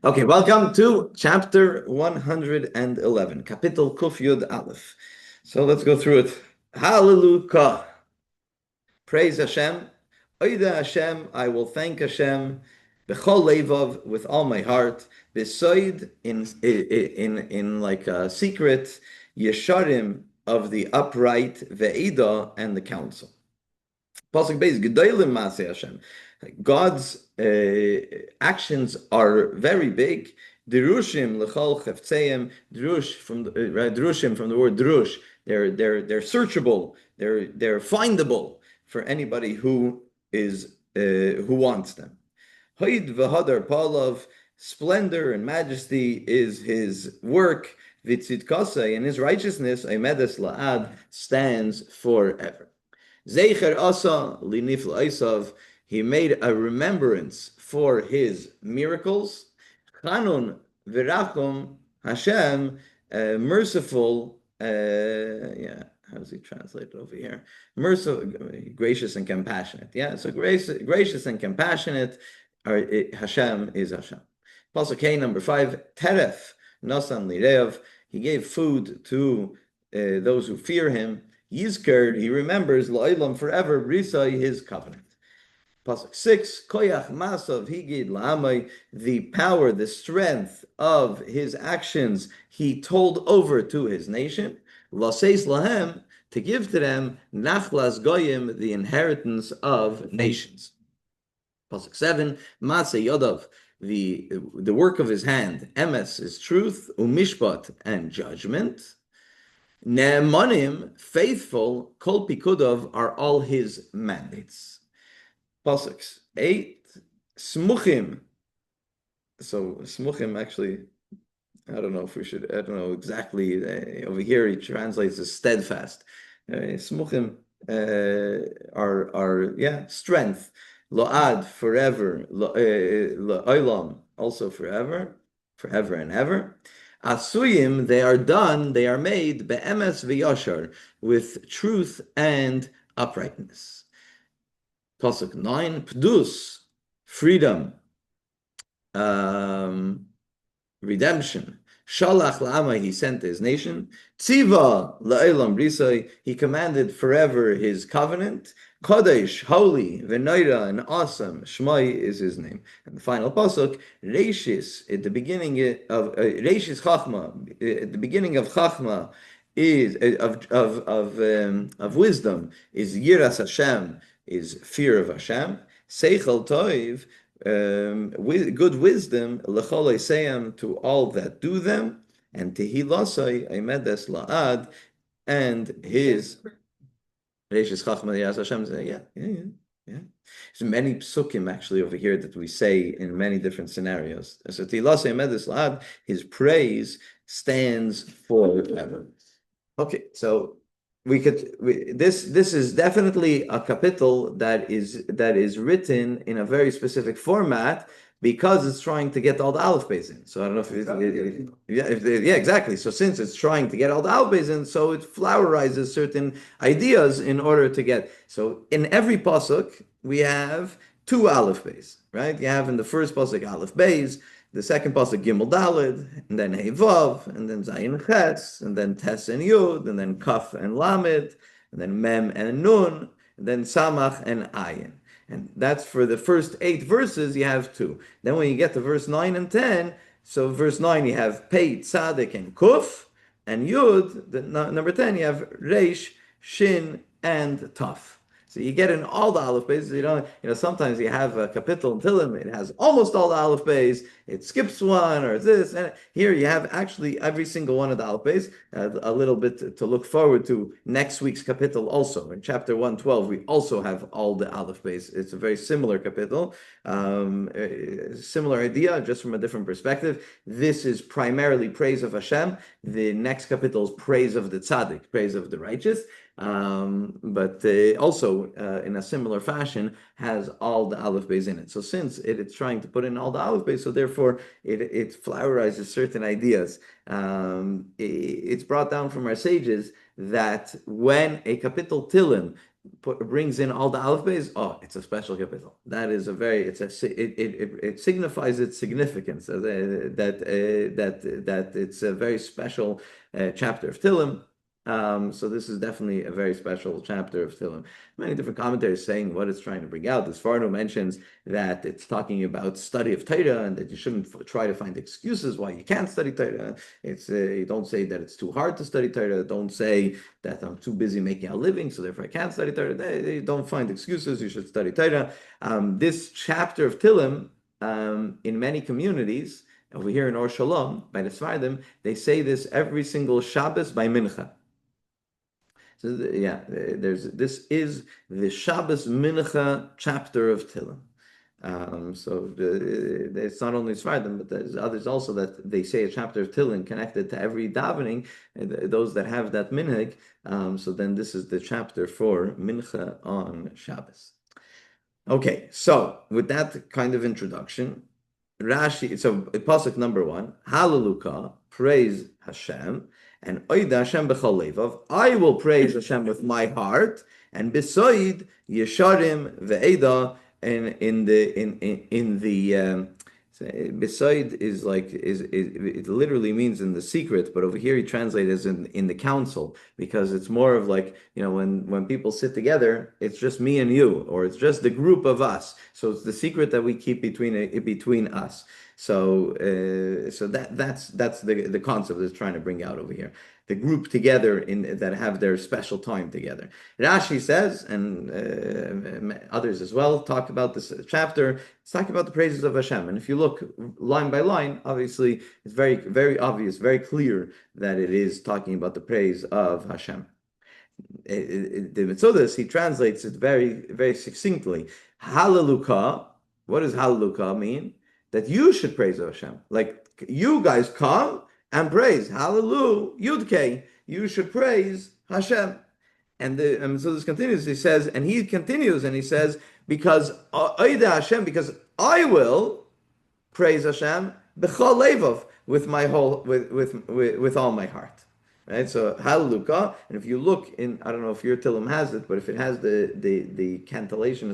Okay, welcome to chapter 111, Kapitel Kuf Yud Aleph. So let's go through it. Hallelujah. Praise Hashem. Oida Hashem, I will thank Hashem. Bechol Levov, with all my heart. Besoid, in like a secret. Yesharim, of the upright. Ve'ida, and the council. Pasuk Beis, Gedolim Maaseh Hashem. God's actions are very big. Derushim lechol cheftzeiim. Drush from drushim from the word drush. They're searchable. They're findable for anybody who wants them. Hoid v'hadar palav. Splendor and majesty is his work. Vitzitkasei, and his righteousness, Aimedes la'ad, stands forever. Zeicher asa linifl aisav. He made a remembrance for his miracles. Chanun v'rachum Hashem, merciful. How does he translate it over here? Merciful, gracious and compassionate. Yeah, so gracious and compassionate. Hashem is Hashem. Pasuk K number 5. Teref nasan lirev. He gave food to those who fear him. Yizker, he remembers la'olam forever. Brisai, his covenant. Pasuk 6, Koyach Masav Higid La'amai, the power, the strength of his actions, he told over to his nation. Laseis Lahem, to give to them, Nachlas Goyim, the inheritance of nations. Pasuk 7, Maaseh Yodav, the work of his hand. Emes is truth, Umishpat, and judgment. Ne'emanim, faithful, Kol Pikudov, are all his mandates. Pasuk 8, Smuchim. So Smuchim actually, I don't know exactly. Over here he translates as steadfast. Smuchim are strength. Lo'ad, forever. Lo'olam, also forever and ever. Asuyim, they are done, they are made, be'emes v'yashar, with truth and uprightness. Pasuk 9, Pdus, freedom, redemption. Shalach la'ama, he sent his nation. Tziva la'elam brisai, he commanded forever his covenant. Kodesh, holy, v'noira, and awesome. Shmai is his name. And the final pasuk, Reishis, at the beginning of Reishis Chachma, at the beginning of Chachma is of wisdom is Yiras Hashem, is fear of Hashem. Seichel Toiv, good wisdom, L'chol Eiseyam, to all that do them, and Tehillasai Aimedes La'ad, and his Reishis Chachma Yiras Hashem. Yeah. There's many psukim actually over here that we say in many different scenarios. So Tehillasai Aimedes La'ad, his praise stands forever. Okay, so this is definitely a kapitel that is written in a very specific format because it's trying to get all the aleph beis in. So I don't know if exactly. So since it's trying to get all the aleph beis in, so it flowerizes certain ideas in order to get. So in every pasuk we have two aleph beis, right? You have in the first pasuk aleph beis, the second pasuk Gimel Daled, and then Hey Vav, and then Zayin Ches, and then Tes and Yud, and then Kaf and Lamed, and then Mem and Nun, and then Samach and Ayin. And that's for the first 8 verses, you have 2. Then when you get to verse 9 and 10, so verse 9 you have Pei, Tzadik, and Kuf, and Yud, number 10 you have Reish, Shin, and Taf. So you get in all the aleph beis. Sometimes you have a kapitel in Tehillim, it has almost all the aleph beis. It skips one or this, and here you have actually every single one of the aleph beis. A little bit to look forward to next week's kapitel also. In chapter 112, we also have all the aleph beis. It's a very similar kapitel, similar idea, just from a different perspective. This is primarily praise of Hashem. The next kapitel is praise of the tzaddik, praise of the righteous. But also in a similar fashion has all the aleph beis in it. So since it's trying to put in all the aleph beis, so therefore it flowerizes certain ideas. It's brought down from our sages that when a kapitel Tehillim brings in all the aleph beis, oh, it's a special capital. That is a very, it signifies its significance, that it's a very special chapter of Tehillim. So this is definitely a very special chapter of Tehillim. Many different commentaries saying what it's trying to bring out. This Farno mentions that it's talking about study of Torah and that you shouldn't try to find excuses why you can't study Torah. It's you don't say that it's too hard to study Torah. Don't say that I'm too busy making a living, so therefore I can't study Torah. They don't find excuses. You should study Torah. This chapter of Tehillim, in many communities over here in Or Shalom by the Sfardim, they say this every single Shabbos by Mincha. So yeah, this is the Shabbos Mincha chapter of Tehillim. It's not only Sfardim, but there's others also that they say a chapter of Tehillim connected to every davening, those that have that minhag. So then this is the chapter for Mincha on Shabbos. Okay, so with that kind of introduction, Rashi, so pasuk number 1, Hallelujah, praise Hashem, and Oida Hashem b'chol levav, I will praise Hashem with my heart, and besoid Yesharim ve'eda, and in the beside is like it literally means in the secret, but over here he translates as in the council, because it's more of like, when people sit together, it's just me and you, or it's just the group of us. So it's the secret that we keep between us. So that's the concept that's trying to bring out over here. The group together that have their special time together. Rashi says, and others as well talk about this chapter. It's talking about the praises of Hashem, and if you look line by line, obviously it's very, very obvious, very clear that it is talking about the praise of Hashem. The Metzudas, he translates it very, very succinctly. Hallelujah. What does Hallelujah mean? That you should praise Hashem. Like, you guys come and praise. Hallelujah. Yudke. You should praise Hashem. And so this continues. He says, and he continues and he says, because Oida Hashem, because I will praise Hashem b'chol levav, with my whole, with all my heart. Right, so Hallelujah, and if you look in, I don't know if your Tehillim has it, but if it has the cantillation,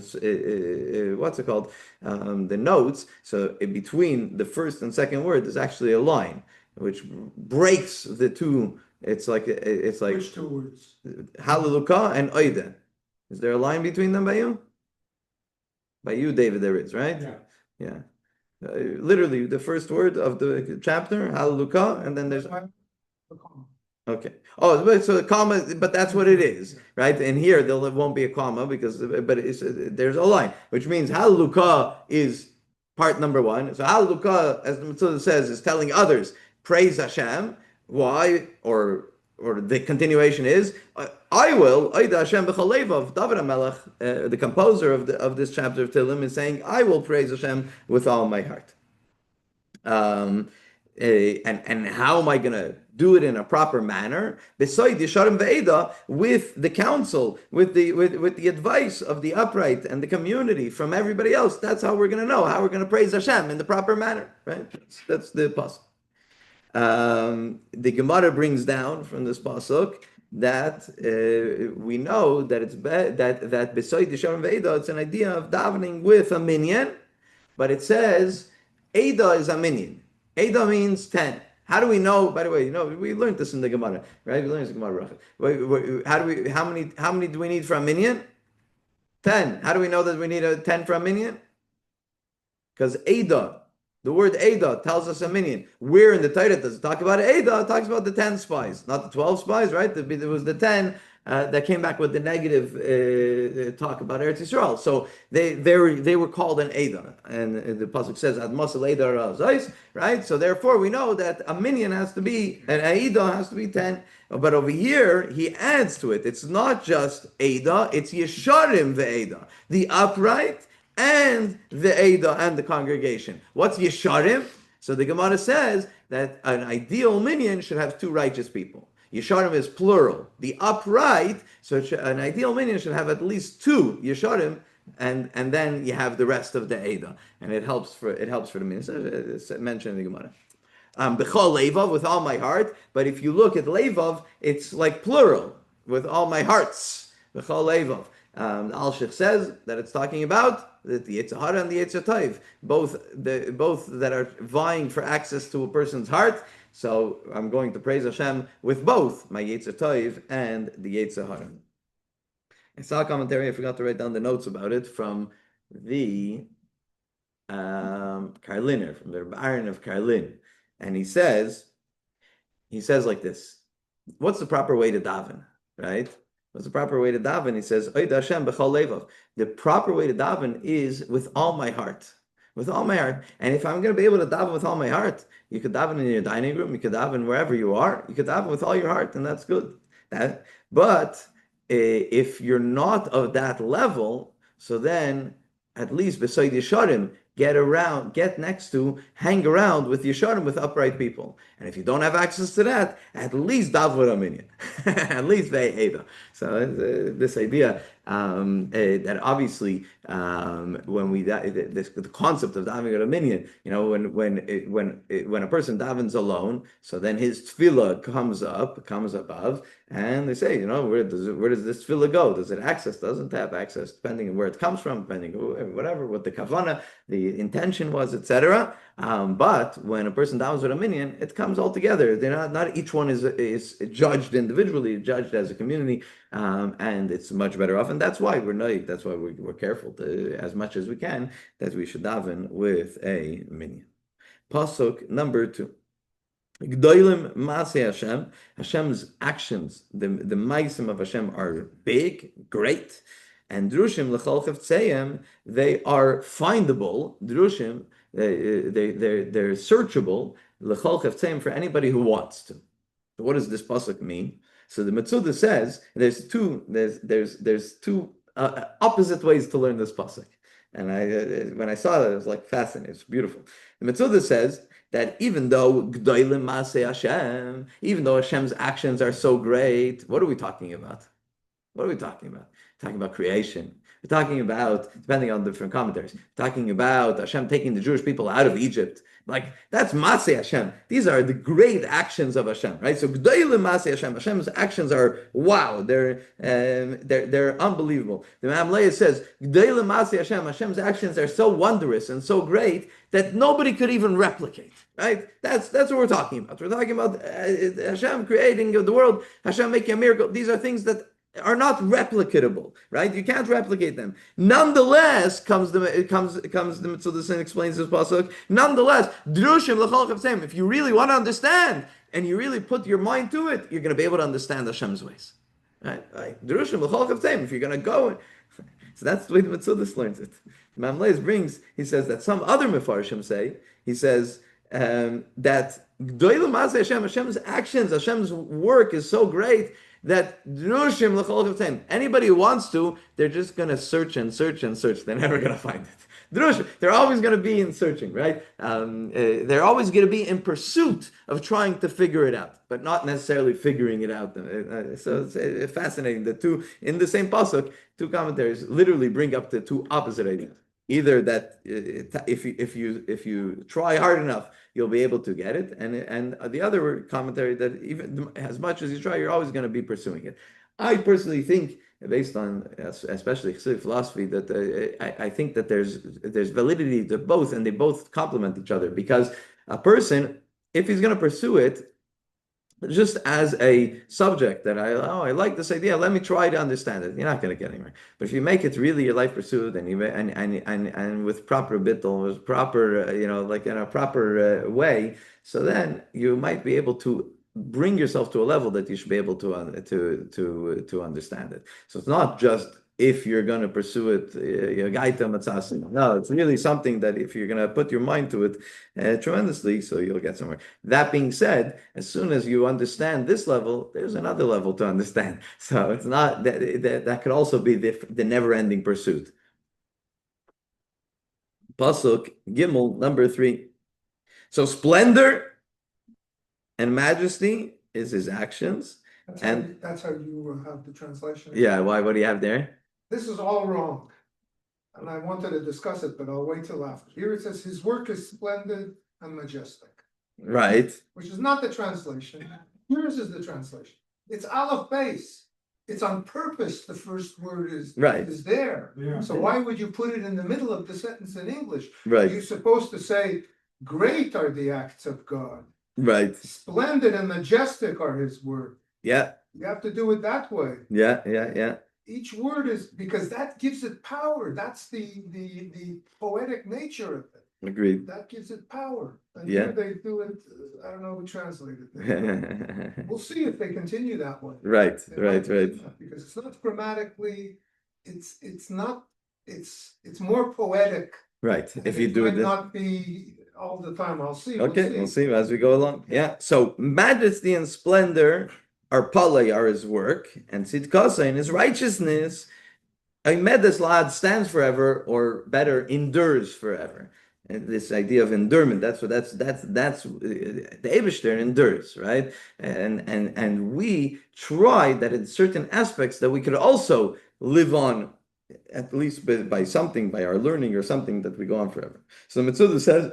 what's it called? The notes. So in between the first and second word, there's actually a line which breaks the two. It's like Which two words? Hallelujah and Oida. Is there a line between them by you? By you, David, there is, right? Yeah. Literally, the first word of the chapter, Hallelujah, and then there's. Okay. Oh, so the comma, but that's what it is, right? And here there won't be a comma there's a line, which means Hallelujah is part number 1. So Hallelujah, as the Metzudah says, is telling others, praise Hashem. Why? Or the continuation is, I will, Oida Hashem b'chol levav. David HaMelech, the composer of this chapter of Tehillim, is saying, I will praise Hashem with all my heart. And how am I going to do it in a proper manner? Beside Yesharim ve'eda, with the counsel, with the advice of the upright and the community from everybody else. That's how we're going to know how we're going to praise Hashem in the proper manner, right? That's the pasuk. The Gemara brings down from this pasuk that we know that it's that beside Yesharim ve'eda, it's an idea of davening with a minyan, but it says Eda is a minyan. Eda means 10. How do we know? By the way, we learned this in the Gemara, right? We learned this in the Gemara. How many do we need for a minyan? 10. How do we know that we need a 10 for a minyan? Because Eda, the word Eda tells us a minyan. Where in the Torah does it talk about Eda? It talks about the 10 spies, not the 12 spies, right? There was the 10 that came back with the negative talk about Eretz Yisrael. So they were called an Eda, and the pasuk says Ad Masel Eda Razais, right? So therefore we know that a minyan has to be, an Eda has to be 10. But over here he adds to it. It's not just Eda, it's Yesharim ve'Eda, the upright and the Eda and the congregation. What's Yesharim? So the Gemara says that an ideal minyan should have 2 righteous people. Yesharim is plural. The upright, so an ideal minyan should have at least 2 Yesharim, and then you have the rest of the Eda, and it helps for the minyan. It's mentioned in the Gemara. B'chol levav, with all my heart. But if you look at levav, it's like plural, with all my hearts. B'chol levav. The Al-Sheikh says that it's talking about the Yetzer Hara and the Yetzer Tov, both that are vying for access to a person's heart. So I'm going to praise Hashem with both my Yetzer Tov and the Yetzer Hara. I saw a commentary, I forgot to write down the notes about it, from the Karliner, from the Baron of Karlin. And he says like this, what's the proper way to daven, right? What's the proper way to daven? He says, Oid Hashem b'chol levav. The proper way to daven is with all my heart. With all my heart. And if I'm going to be able to daven with all my heart, you could daven in your dining room, you could daven wherever you are, you could daven with all your heart, and that's good. But if you're not of that level, so then at least beside Yesharim, get next to, hang around with Yesharim, with upright people. And if you don't have access to that, at least Davud Aminyan, at least Ve'eda. So this idea that obviously when we the concept of davening a minyan, when a person davens alone, so then his tefillah comes above, and they say, where does this tefillah go? Does it access? Doesn't have access, depending on where it comes from, depending on whatever, what the kavana, the intention was, etc. But when a person davens with a minyan, it comes all together. They're not each one is judged individually, judged as a community, and it's much better off. And that's why we're naive. That's why we're careful to, as much as we can, that we should daven with a minyan. Pasuk number 2. Gdoilim Maaseh Hashem. Hashem's actions, the maisim of Hashem are big, great, and drushim l'chol cheftzeihem, they are findable. Drushim, they're searchable l'chol cheftzeihem, for anybody who wants to. So what does this pasuk mean? So the Metzudah says there's two opposite ways to learn this pasuk, and when I saw that, it was like fascinating. It's beautiful. The Metzudah says that even though Gdoilim Maaseh Hashem, even though Hashem's actions are so great, what are we talking about? What are we talking about? We're talking about creation. We're talking about, depending on different commentaries, talking about Hashem taking the Jewish people out of Egypt. Like, that's Maaseh Hashem. These are the great actions of Hashem, right? So Gdoilim Maaseh Hashem. Hashem's actions are wow. They're unbelievable. The Mamleah says Gdoilim Maaseh Hashem. Hashem's actions are so wondrous and so great that nobody could even replicate. Right? That's what we're talking about. We're talking about Hashem creating the world. Hashem making a miracle. These are things that are not replicatable, right? You can't replicate them. Nonetheless, comes the Metzudah and explains this pasuk. Nonetheless, drushim l'chol cheftzeihem. If you really want to understand and you really put your mind to it, you're going to be able to understand Hashem's ways, right? Drushim l'chol cheftzeihem. If you're going to go, so that's the way the Metzudah learns it. Mamleis brings. He says that some other mefarshim say. He says that Gdoilim Maaseh Hashem, Hashem's actions, Hashem's work is so great that drushim l'chol cheftzeihem. Anybody who wants to, they're just going to search and search and search. They're never going to find it. Drushim, they're always going to be in searching, right? They're always going to be in pursuit of trying to figure it out, but not necessarily figuring it out. So it's fascinating. The two, in the same pasuk, two commentaries literally bring up the two opposite ideas. Either that if you try hard enough, you'll be able to get it, and the other commentary that even as much as you try, you're always going to be pursuing it. I personally think, based on especially Chassidic philosophy, that I think that there's validity to both, and they both complement each other, because a person, if he's going to pursue it just as a subject that I like this idea, let me try to understand it, you're not going to get anywhere. But if you make it really your life pursuit, and with proper bittul, with proper like in a proper way, so then you might be able to bring yourself to a level that you should be able to understand it. So it's not just if you're going to pursue it, no, it's really something that if you're going to put your mind to it tremendously, so you'll get somewhere. That being said, as soon as you understand this level, there's another level to understand. So it's not that could also be the never-ending pursuit. Pasuk Gimel number 3. So splendor and majesty is his actions. That's how you have the translation. Yeah, why? What do you have there? This is all wrong. And I wanted to discuss it, but I'll wait till after. Here it says his work is splendid and majestic. Right. Which is not the translation. Yours is the translation. It's Aleph base. it's on purpose, the first word Right. is there. Yeah. So why would you put it in the middle of the sentence in English? Right. You're supposed to say, great are the acts of God. Right. Splendid and majestic are his word. Yeah. You have to do it that way. Yeah. Each word is, because that gives it power. That's the poetic nature of it. Agreed. That gives it power. And Yeah. here they do it, I don't know who translated it. We'll see if they continue that way. Right. They might do Right. that, because it's not grammatically, it's not, it's more poetic. Right. And If you it do might it. not be all the time. Okay, we'll see as we go along. Yeah. So majesty and splendor are palay, are his work, and tzidkasa in his righteousness. Medes lad stands forever, or better, endures forever. And this idea of endurement, that's the Eibishter endures, right? And we try that in certain aspects that we could also live on, at least by something, by our learning or something, that we go on forever. So the Mitzvah says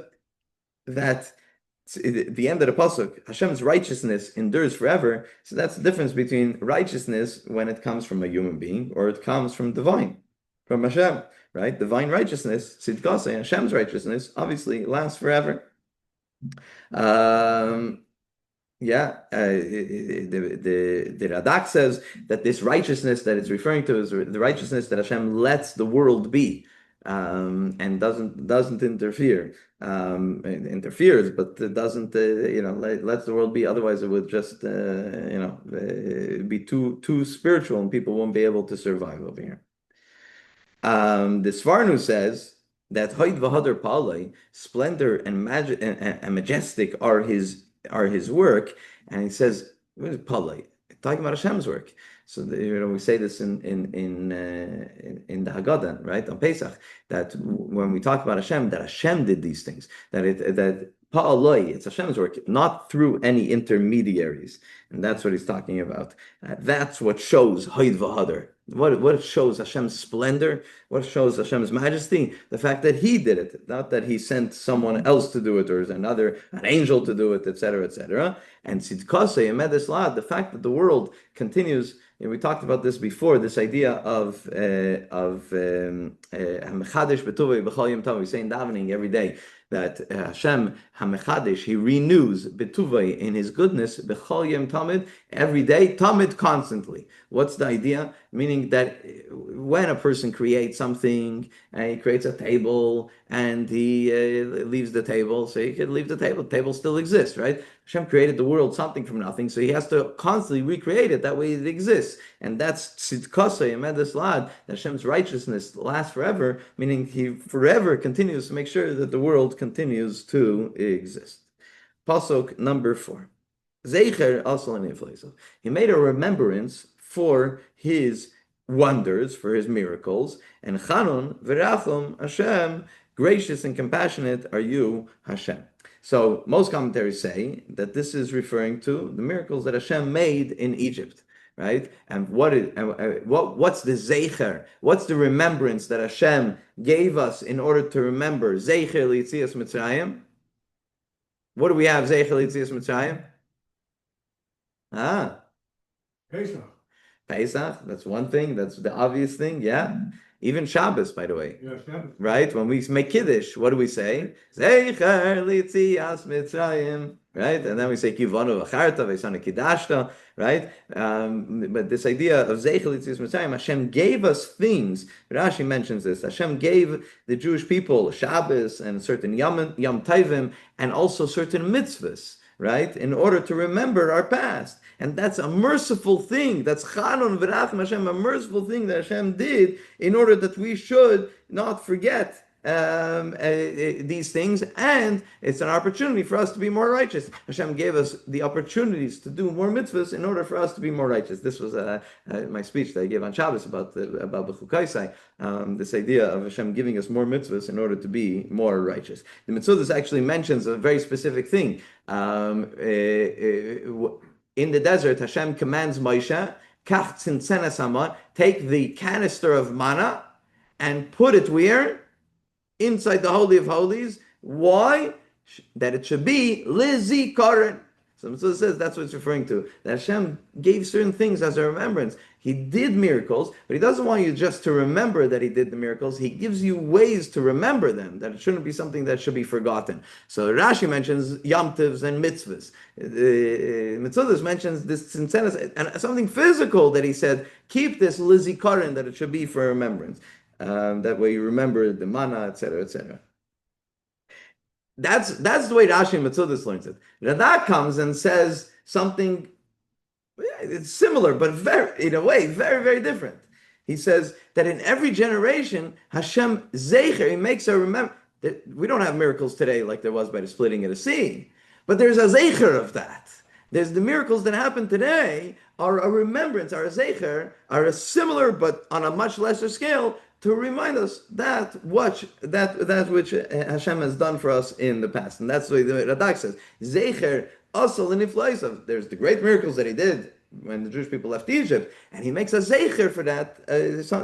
that at the end of the pasuk, Hashem's righteousness endures forever. So that's the difference between righteousness when it comes from a human being or it comes from divine, from Hashem, right? Divine righteousness, Tzidkasa, Hashem's righteousness, obviously lasts forever. The Radak says that this righteousness that it's referring to is the righteousness that Hashem lets the world be, and doesn't interfere. It interferes, but it doesn't, lets the world be. Otherwise, it would just, be too spiritual, and people won't be able to survive over here. The Svarnu says that Hoid V'Hadar Palai, splendor and majestic are his work, and he says, what is Palai? Talking about Hashem's work. So we say this in the Haggadah, right, on Pesach, that when we talk about Hashem, that Hashem did these things, that Pa'aloi, it's Hashem's work, not through any intermediaries, and that's what he's talking about. That's what shows Hoid V'Hadar. What shows Hashem's splendor, what shows Hashem's majesty, the fact that He did it, not that He sent someone else to do it or an angel to do it, etc., etc. And Tzidkasa Yemedes Lad, the fact that the world continues. We talked about this before. This idea of Hamechadish B'Tuvay B'Chol Yom Tov. We say in davening every day that Hashem Hamechadish, He renews B'Tuvay in His goodness B'Chol Yom Tamid every day, Tamid constantly. What's the idea? Meaning that when a person creates something, he creates a table and he leaves the table, so he could leave the table. The table still exists, right? Hashem created the world something from nothing, so He has to constantly recreate it. That way it exists. And that's Tzidkasa Yemedes Lad, that Hashem's righteousness lasts forever, meaning He forever continues to make sure that the world continues to exist. Pasuk number 4. Zeicher also in He made a remembrance for His wonders, for His miracles, and Chanun v'rachum Hashem, gracious and compassionate are you, Hashem. So most commentaries say that this is referring to the miracles that Hashem made in Egypt, right? And what's the zeicher? What's the remembrance that Hashem gave us in order to remember zeicher l'yitzias Mitzrayim? What do we have zeicher l'yitzias Mitzrayim? Pesach, that's one thing, that's the obvious thing, yeah. Even Shabbos, by the way. Yeah, Shabbos. Right? When we make Kiddush, what do we say? Zeicher l'yitzias Mitzrayim. Right? And then we say Kivanu v'charta v'isana kidashta. Right? But this idea of Zeicher l'yitzias Mitzrayim, Hashem gave us things. Rashi mentions this. Hashem gave the Jewish people Shabbos and certain Yom Tovim and also certain mitzvahs, right? In order to remember our past. And that's a merciful thing. That's Chanun v'rachum Hashem, a merciful thing that Hashem did in order that we should not forget these things. And it's an opportunity for us to be more righteous. Hashem gave us the opportunities to do more mitzvahs in order for us to be more righteous. This was my speech that I gave on Shabbos about B'chukaisai, this idea of Hashem giving us more mitzvahs in order to be more righteous. The mitzvah actually mentions a very specific thing. In the desert, Hashem commands Moshe, Kach tzintzenes hamah, take the canister of manna and put it where? Inside the Holy of Holies. Why? That it should be lizikaron. So it says that's what it's referring to. That Hashem gave certain things as a remembrance. He did miracles, but he doesn't want you just to remember that he did the miracles. He gives you ways to remember them, that it shouldn't be something that should be forgotten. So Rashi mentions Yom Tovs and mitzvahs. Mitzvahs mentions this sincereness and something physical that he said, keep this lizikaron, that it should be for remembrance. That way you remember the mana, etc., etc. That's the way Rashi and Metzudas learns it. Radak comes and says something, it's similar, but very, in a way, very, very different. He says that in every generation, Hashem Zecher, he makes her remember that we don't have miracles today like there was by the splitting of the sea, but there's a Zecher of that. There's the miracles that happen today are a remembrance, are a Zecher, are a similar but on a much lesser scale to remind us that which Hashem has done for us in the past. And that's the way the Radak says, Zecher also there's the great miracles that he did when the Jewish people left Egypt, and he makes a zecher for that.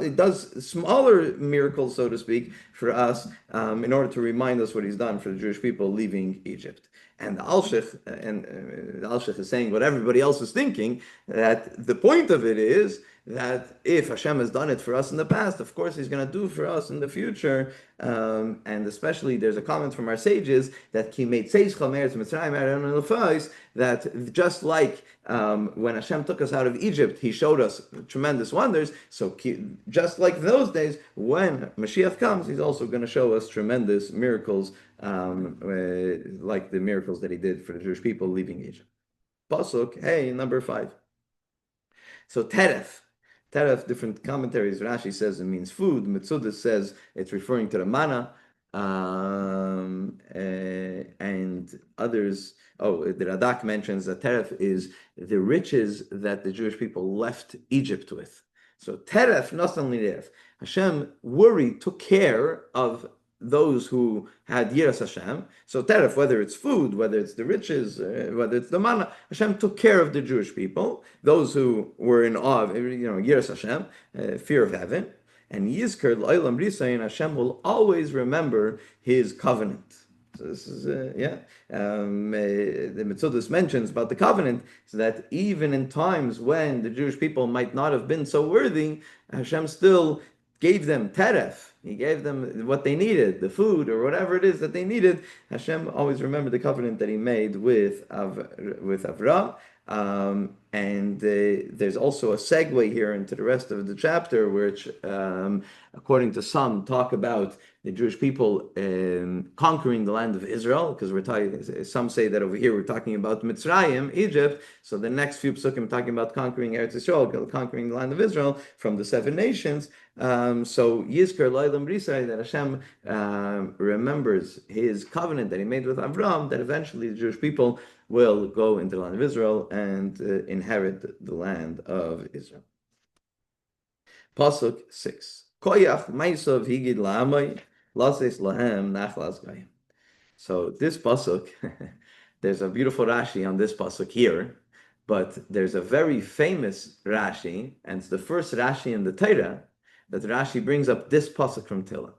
He does smaller miracles, so to speak, for us in order to remind us what he's done for the Jewish people leaving Egypt. And the Alshich is saying what everybody else is thinking, that the point of it is that if Hashem has done it for us in the past, of course He's going to do for us in the future. And especially, there's a comment from our sages that that just like when Hashem took us out of Egypt, He showed us tremendous wonders. So just like those days, when Mashiach comes, He's also going to show us tremendous miracles, like the miracles that He did for the Jewish people leaving Egypt. Pasuk, hey, number 5. So teref, different commentaries. Rashi says it means food. Metzudas says it's referring to the manna, and others. Oh, the Radak mentions that teref is the riches that the Jewish people left Egypt with. So teref, not only teref, Hashem took care of those who had Yiras Hashem. So teref, whether it's food, whether it's the riches, whether it's the manna, Hashem took care of the Jewish people, those who were in awe of, Yiras Hashem, fear of heaven. And Yizker l'olam b'risai, and Hashem will always remember His covenant. So this is, the Metzudas mentions about the covenant, is that even in times when the Jewish people might not have been so worthy, Hashem still gave them teref. He gave them what they needed, the food or whatever it is that they needed. Hashem always remembered the covenant that He made with Avraham. And there's also a segue here into the rest of the chapter, which, according to some, talk about the Jewish people conquering the land of Israel, because we're talking. Some say that over here we're talking about Mitzrayim, Egypt. So the next few psukim talking about conquering Eretz Yisrael, conquering the land of Israel from the 7 nations. So Yizker L'Olam B'Risai, that Hashem remembers His covenant that He made with Avraham, that eventually the Jewish people will go into the land of Israel and inherit the land of Israel. Pasuk 6. Koyach Maisov Higid La'amai Lases Lahem Nachlas Gayim. So this pasuk, there's a beautiful Rashi on this pasuk here, but there's a very famous Rashi, and it's the first Rashi in the Torah that Rashi brings up this pasuk from Tehillim.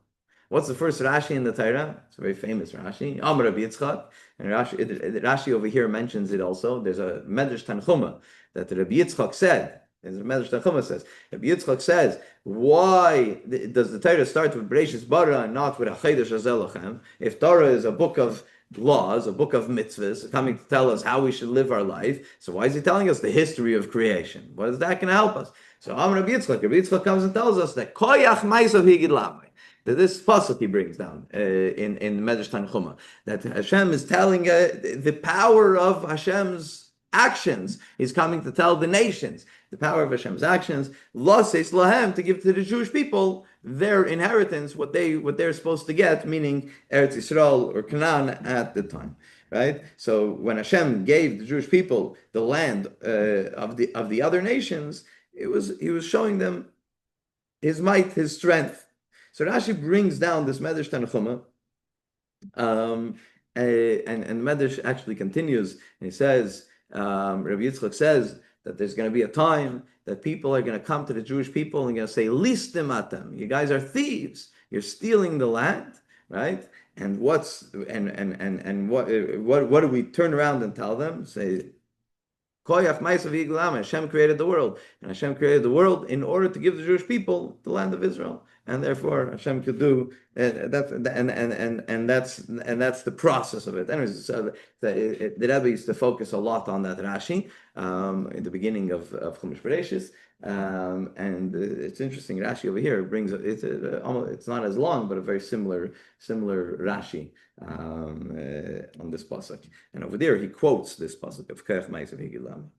What's the first Rashi in the Torah? It's a very famous Rashi, Amar Rabbi Yitzchak, and Rashi over here mentions it also. There's a Medrash Tanchuma that Rabbi Yitzchak said. As the Medrash Tanchuma says, Rabbi Yitzchak says, why does the Torah start with Bereshis Bara and not with Achedesh Azelachem? If Torah is a book of laws, a book of mitzvahs, coming to tell us how we should live our life, so why is He telling us the history of creation? What is that going to help us? So Rabbi Yitzchak comes and tells us that Koyach Maisav Higid Lamai. That this pasuk he brings down in Medrash Tanchuma, that Hashem is telling the power of Hashem's actions. He's coming to tell the nations the power of Hashem's actions. Lases lahem, to give to the Jewish people their inheritance, what they're supposed to get, meaning Eretz Yisrael or Canaan at the time. Right. So when Hashem gave the Jewish people the land of the other nations, He was showing them His might, His strength. So Rashi brings down this Medrash Tanchuma, and Medrash actually continues, and he says, Rabbi Yitzchak says that there's going to be a time that people are going to come to the Jewish people and going to say, "Listim atem, you guys are thieves. You're stealing the land, right?" And what do we turn around and tell them? Say, Koyach Ma'asav Yigdal Amo. Hashem created the world, and Hashem created the world in order to give the Jewish people the land of Israel, and therefore Hashem could do and that's the process of it. Anyways, so the Rebbe used to focus a lot on that Rashi in the beginning of Chumash Bereshis. And it's interesting. Rashi over here brings it's not as long, but a very similar Rashi on this pasuk. And over there, he quotes this pasuk of Koyach Ma'asav Yigdal Amo.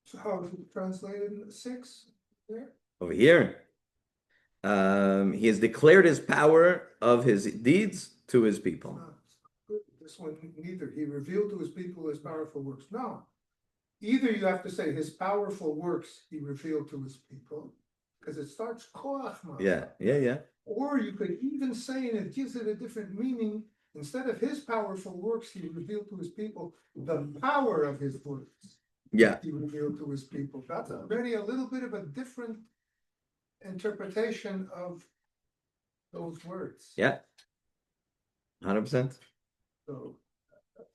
So how is it translated in 6 there? Over here, he has declared his power of his deeds to his people. This one neither. He revealed to his people his powerful works. No. Either you have to say his powerful works he revealed to his people, because it starts koach. Yeah. Or you could even say, and it gives it a different meaning, instead of his powerful works he revealed to his people, the power of his works. Yeah. He revealed to his people. That's already a little bit of a different interpretation of those words. Yeah. 100%. So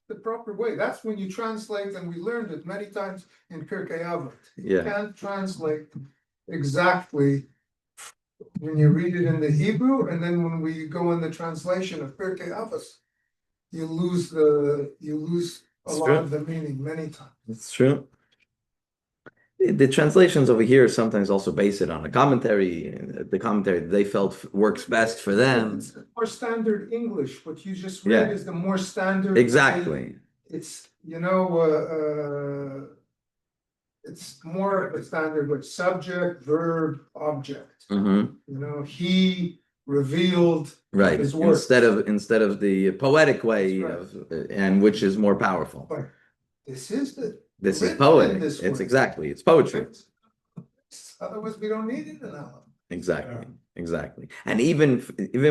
the proper way. That's when you translate, and we learned it many times in Pirkei Avot. You can't translate exactly when you read it in the Hebrew, and then when we go in the translation of Pirkei Avot, you lose a lot of the meaning many times. It's true. The translations over here sometimes also base it on a commentary. The commentary they felt works best for them. It's more standard English. What you just read is the more standard. Exactly. It's it's more of a standard with subject, verb, object. He revealed his work instead of the poetic way and which is more powerful. But this is poetic. It's poetry. Otherwise, we don't need it in Aleph. Exactly. And even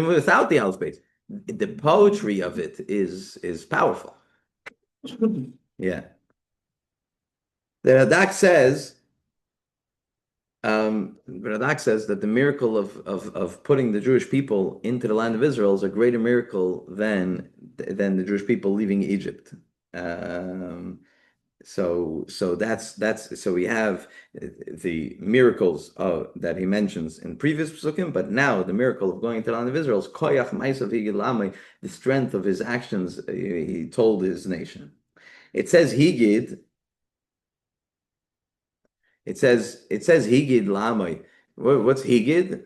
without the Aleph space, the poetry of it is powerful. Yeah. The Radak says that the miracle of putting the Jewish people into the land of Israel is a greater miracle than the Jewish people leaving Egypt. So we have the miracles that he mentions in previous psukim, but now the miracle of going to the land of Israel is Koyach Ma'asav Yigdal Amo, the strength of his actions. He told his nation. It says Higid. It says Higid Lamai. What's Higid?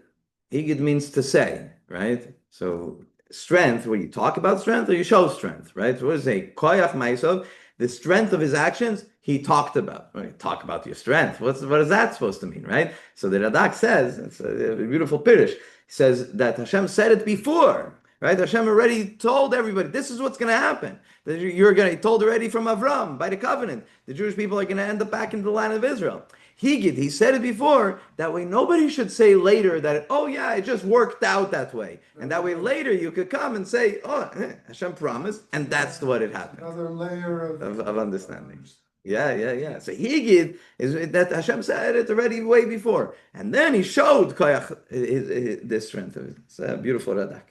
Higid means to say, right? So strength, where you talk about strength or you show strength, right? So what does it say? Koyach Ma'asav. The strength of his actions, he talked about. Right? Talk about your strength. What is that supposed to mean, right? So the Radak says, it's a beautiful Pirish, he says that Hashem said it before, right? Hashem already told everybody, this is what's going to happen. That he told already from Avram, by the covenant, the Jewish people are going to end up back in the land of Israel. He said it before, that way nobody should say later that, oh yeah, it just worked out that way. And that way later you could come and say, oh, Hashem promised, and that's what it happened. Another layer of understanding. Yeah. So Higid is that Hashem said it already way before. And then he showed Koyach the strength of it. It's a beautiful Radak.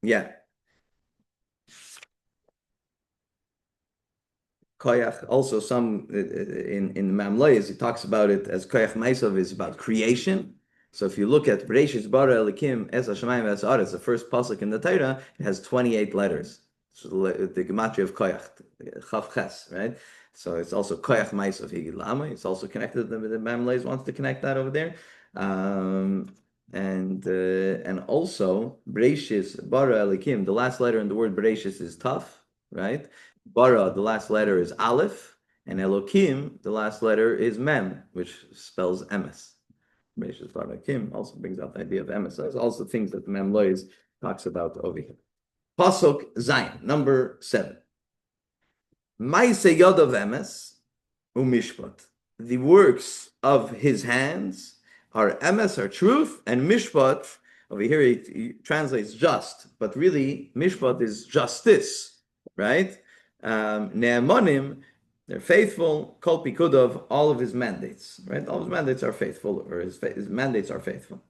Yeah. Koyach, also some in Mamlois, he talks about it as Koyach Ma'asav is about creation. So if you look at Bereshis bara Elikim es Hashemayim es Haaretz, the first pasuk in the Torah, it has 28 letters. So the gematria of Koyach, Chav Ches, right? So it's also Koyach Ma'asav Yigdal Amo. It's also connected. The Mamlois wants to connect that over there. And also Bereshis bara Elikim, the last letter in the word Bereshis is Taf, right? Bara, the last letter is Aleph, and Elokim, the last letter is Mem, which spells Emes. Bereshis bara Elokim also brings out the idea of Emes. There's also things that the Mamlois talks about over here. Pasuk Zayin, number 7. Ma'aseh Yodav Emes u'mishpat. The works of his hands are Emes, are truth, and Mishpat, over here he translates just, but really Mishpat is justice, right? Ne'emonim, they're faithful. Kol pikudov, all of his mandates, right? All his mandates are faithful, or his mandates are faithful.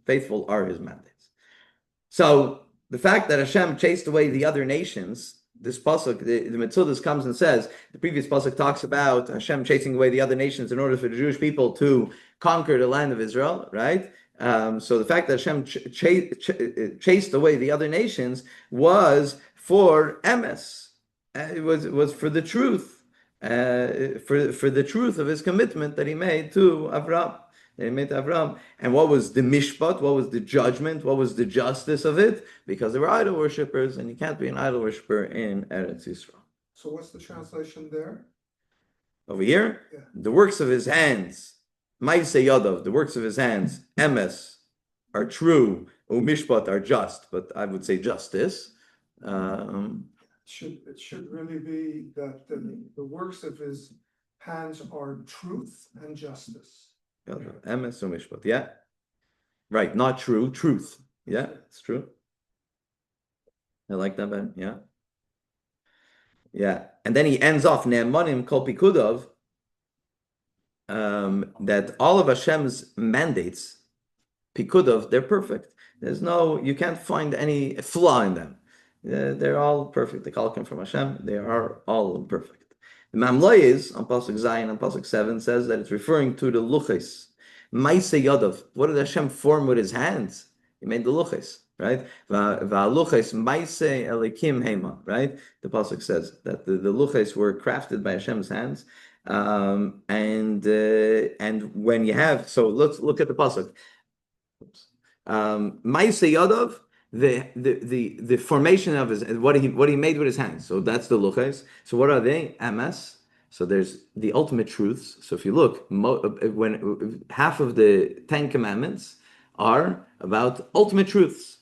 Faithful are his mandates. So the fact that Hashem chased away the other nations this pasuk, the Metzudas comes and says, the previous pasuk talks about Hashem chasing away the other nations in order for the Jewish people to conquer the land of Israel, right? So the fact that Hashem chased away the other nations was for emes. It was for the truth, for the truth of his commitment that he made to Avraham. And what was the mishpat? What was the judgment? What was the justice of it? Because they were idol worshippers, and you can't be an idol worshipper in Eretz Yisrael. So what's the translation there? Over here, Yeah. The works of his hands, Ma'aseh Yadav, the works of his hands, emes, are true, umishpat are just, but I would say justice. It should really be that the works of his hands are truth and justice. Emes umishpat, yeah. Right, not true, truth. Yeah, it's true. I like that better, yeah. Yeah, and then he ends off Ne'emanim Kol Pikudov, that all of Hashem's mandates, Pikudov, they're perfect. You can't find any flaw in them. They're all perfect. They all come from Hashem. They are all perfect. The Mamloyes on Pasuk Zayin on Pasuk 7 says that it's referring to the Luchis. Ma'aseh Yadav. What did Hashem form with his hands? He made the Luchis, right? Va'luchis Ma'aseh Elikim Hema, right? The Pasuk says that the Luchis were crafted by Hashem's hands. And when you have, so let's look at the Pasuk. Ma'aseh Yadav, the formation of his what he made with his hands. So that's the luchos. So what are they? Ms. So there's the ultimate truths. So if you look, when half of the 10 commandments are about ultimate truths,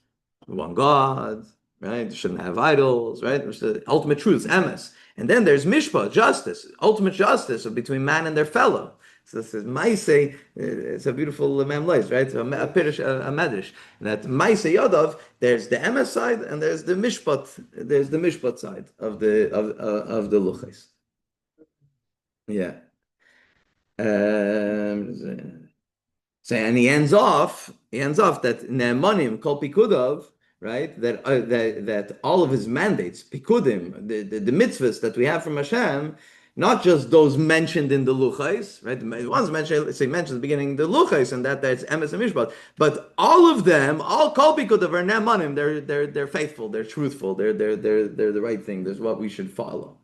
one God, right? You shouldn't have idols, right? There's the ultimate truths, Ms. And then there's mishpah, justice, ultimate justice between man and their fellow. So this is Ma'aseh. It's a beautiful memlois, right? So a medrash that Ma'aseh Yadav. There's the emes side and there's the mishpat. There's the mishpat side of the luchos. Yeah. So and he ends off that Ne'emanim Kol Pikudov, right? That all of his mandates, Pikudim, the mitzvahs that we have from Hashem. Not just those mentioned in the Luchais, right? The ones mentioned, at the beginning, the Luchais, and that's Emes and Mishpat. But all of them, all Kol Pikudov are Ne'emanim. They're faithful. They're truthful. They're the right thing. There's what we should follow.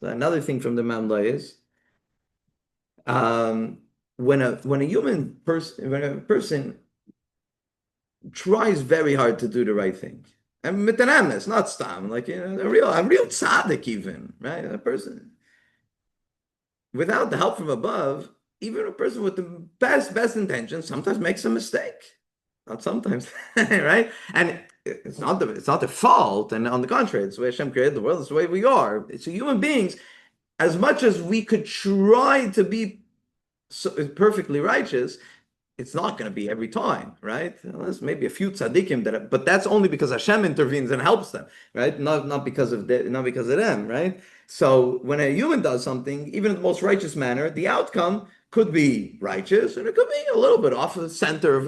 So another thing from the Mamla is, when a person tries very hard to do the right thing, and mitanemes, not stam, like a real tzaddik even, right? A person without the help from above, even a person with the best intentions sometimes makes a mistake. Not sometimes, right? And it's not their fault, and on the contrary, it's the way Hashem created the world. It's the way we are. It's human beings. As much as we could try to be perfectly righteous, it's not going to be every time, right? There's maybe a few tzaddikim but that's only because Hashem intervenes and helps them, right? Not because of them, right? So when a human does something, even in the most righteous manner, the outcome could be righteous, and it could be a little bit off center of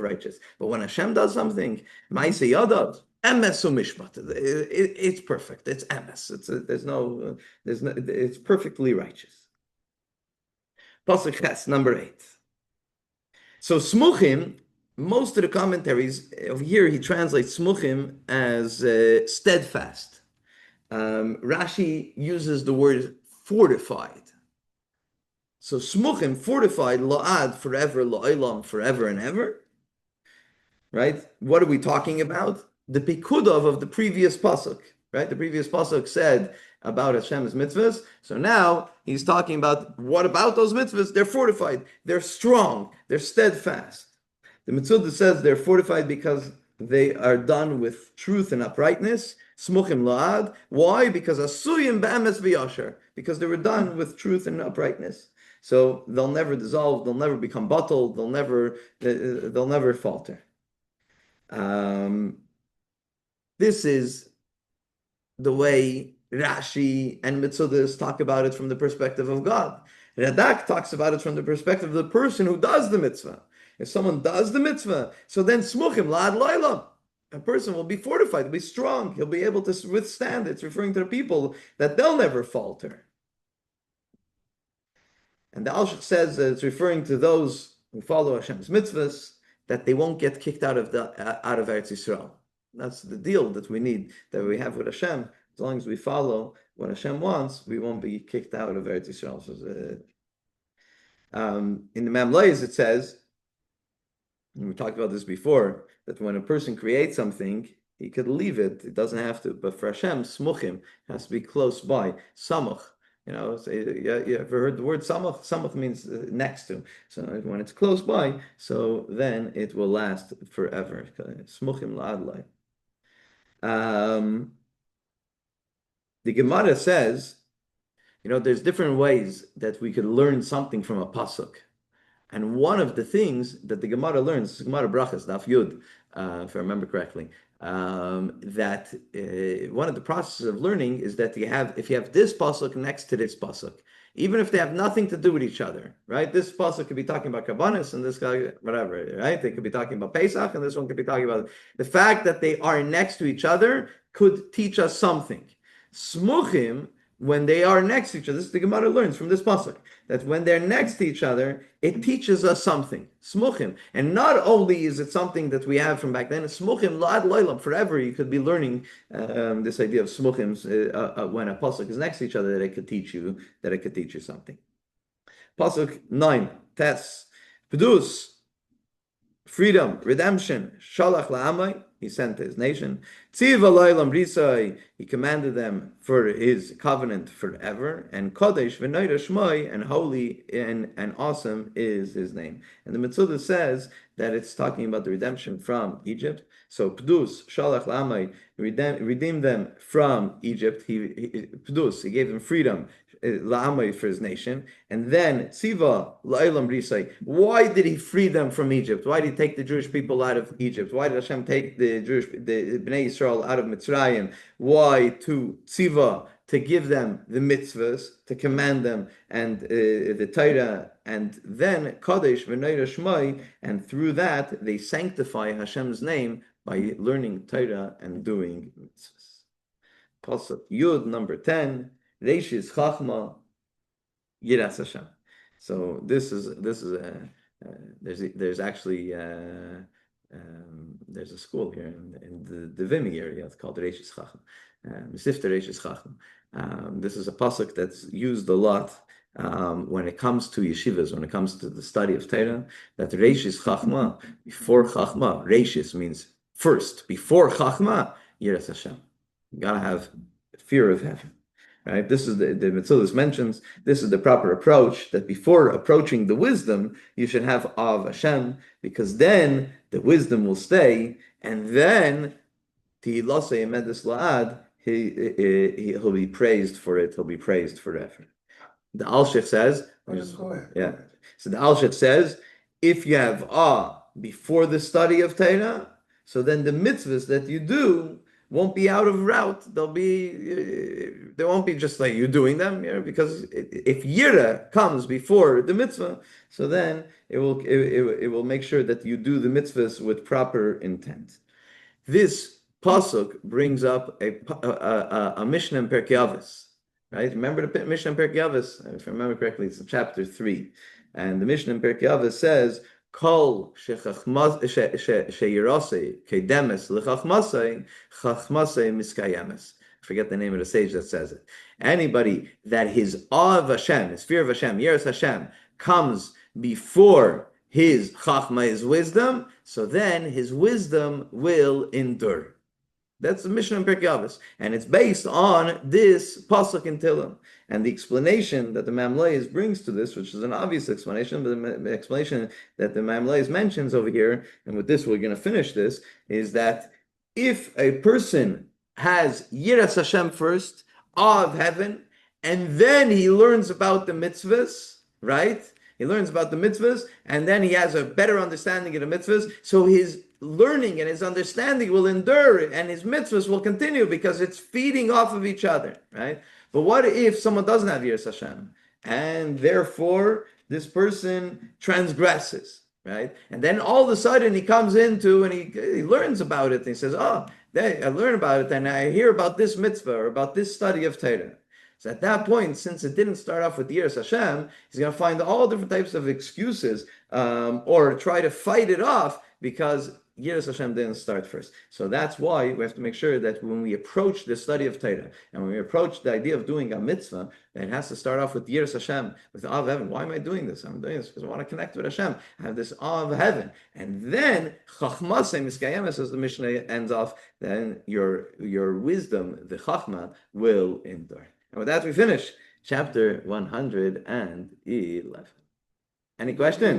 righteous. But when Hashem does something, Ma'aseh Yadav, emes umishpat, it's perfect. It's emes. It's perfectly righteous. Pasuk Ches, number 8. So smuchim, most of the commentaries over here, he translates smuchim as steadfast. Rashi uses the word fortified. So smuchim, fortified, la'ad, forever, la'olam, forever and ever. Right? What are we talking about? The pikudov of the previous pasuk. Right? The previous pasuk said about Hashem's mitzvahs. So now he's talking about what about those mitzvahs? They're fortified. They're strong. They're steadfast. The Mitzvah says they're fortified because they are done with truth and uprightness. Smuchim la'ad. Why? Because asuyim b'emes v'yasher. Because they were done with truth and uprightness. So they'll never dissolve. They'll never become bottled. They'll never falter. This is the way Rashi and Mitzudas talk about it from the perspective of God. Radak talks about it from the perspective of the person who does the mitzvah. If someone does the mitzvah, so then smuchim la'ad lo'olam. a person will be fortified, will be strong, he'll be able to withstand. It's referring to the people that they'll never falter. And the Alshich says that it's referring to those who follow Hashem's mitzvahs, that they won't get kicked out of Eretz Yisrael. That's the deal that we need, that we have with Hashem. As long as we follow what Hashem wants, we won't be kicked out of Eretz Yisrael. So, in the Mamlayas it says, and we talked about this before, that when a person creates something, he could leave it. It doesn't have to. But for Hashem, smuchim has to be close by. Samuch. So you ever heard the word samach? Samach means next to. So when it's close by, so then it will last forever. Smuchim la'adlai. The Gemara says, there's different ways that we could learn something from a pasuk. And one of the things that the Gemara learns, Gemara Brachas, Daf Yud, if I remember correctly, that one of the processes of learning is that if you have this pasuk next to this pasuk, even if they have nothing to do with each other, right? This pasuk could be talking about Kabbanis and this guy, whatever, right? They could be talking about Pesach and this one could be talking about the fact that they are next to each other could teach us something. Smuchim, when they are next to each other, this is the Gemara learns from this pasuk, that when they're next to each other, it teaches us something. Smuchim. And not only is it something that we have from back then, smuchim la'ad loilam, forever you could be learning this idea of smuchim when a pasuk is next to each other, that it could teach you something. Pasuk 9, Tes, Pedus, freedom, redemption, Shalach la'amai, he sent to his nation. Tziva lo'elam risai, he commanded them for his covenant forever. And Kodesh v'noida shmoi, and holy and awesome is his name. And the Mitzvah says that it's talking about the redemption from Egypt. So Pdus, Shalach la'amai, redeemed them from Egypt. Pdus, he gave them freedom, la'amai, for his nation. And then Tziva lo'elam risai, why did he free them from Egypt? Why did he take the Jewish people out of Egypt? Why did Hashem take the Bnei Yisrael out of Mitzrayim? Why? To tziva, to give them the mitzvahs, to command them, and the Torah, and then Kadesh v'Neira Shmai, and through that they sanctify Hashem's name by learning Torah and doing mitzvahs. Pasuk Yud number 10, Reishis Chachma Yiras Hashem. So this is there's actually there's a school here in the Vimy area. It's called Reishis Chacham, Mesifta Reishis Chacham. This is a pasuk that's used a lot when it comes to yeshivas, when it comes to the study of Torah. That Reishis Chachma, before Chachma, Reishis means first. Before Chachma, Yiras Hashem. You gotta have fear of heaven. Right? This is the Mitzvah mentions, this is the proper approach, that before approaching the wisdom, you should have awe of Hashem, because then the wisdom will stay, and then he'll be praised for it, he'll be praised forever. The Alshich says, so the Alshich says, if you have awe before the study of Torah, so then the mitzvahs that you do won't be out of route. They won't be just like you doing them, because if yira comes before the mitzvah, so then it will make sure that you do the mitzvahs with proper intent. This pasuk brings up a Mishnah in Pirkei Avos, right? Remember the Mishnah in Pirkei Avos? If I remember correctly, it's in chapter 3, and the Mishnah in Pirkei Avos says, Kol sheyirasei kedemes lechachmasei, chachmasei miskayemes. I forget the name of the sage that says it. Anybody that his awe of Hashem, his fear of Hashem, Yiras Hashem, comes before his chachma, his wisdom, so then his wisdom will endure. That's the Mishnah in Pirkei Avos, and it's based on this pasuk in Tehillim. And the explanation that the Mamlayas brings to this, which is an obvious explanation, but the explanation that the Mamlayas mentions over here, and with this we're going to finish this, is that if a person has Yiras Hashem first, awe of heaven, and then he learns about the mitzvahs, right? He learns about the mitzvahs, and then he has a better understanding of the mitzvahs, so his learning and his understanding will endure, and his mitzvahs will continue, because it's feeding off of each other, right? But what if someone doesn't have Yiras Hashem, and therefore this person transgresses? right? And then all of a sudden he comes into and he learns about it and he says, oh, I learn about it and I hear about this mitzvah or about this study of Torah. So at that point, since it didn't start off with Yiras Hashem, he's going to find all different types of excuses or try to fight it off because Yiras Hashem didn't start first. So that's why we have to make sure that when we approach the study of Torah and when we approach the idea of doing a mitzvah, it has to start off with Yiras Hashem, with awe of heaven. Why am I doing this? I'm doing this because I want to connect with Hashem. I have this awe of heaven. And then, Chachmasei Miskayemes, as the Mishnah ends off, then your wisdom, the Chachma, will endure. And with that, we finish chapter 111. Any questions?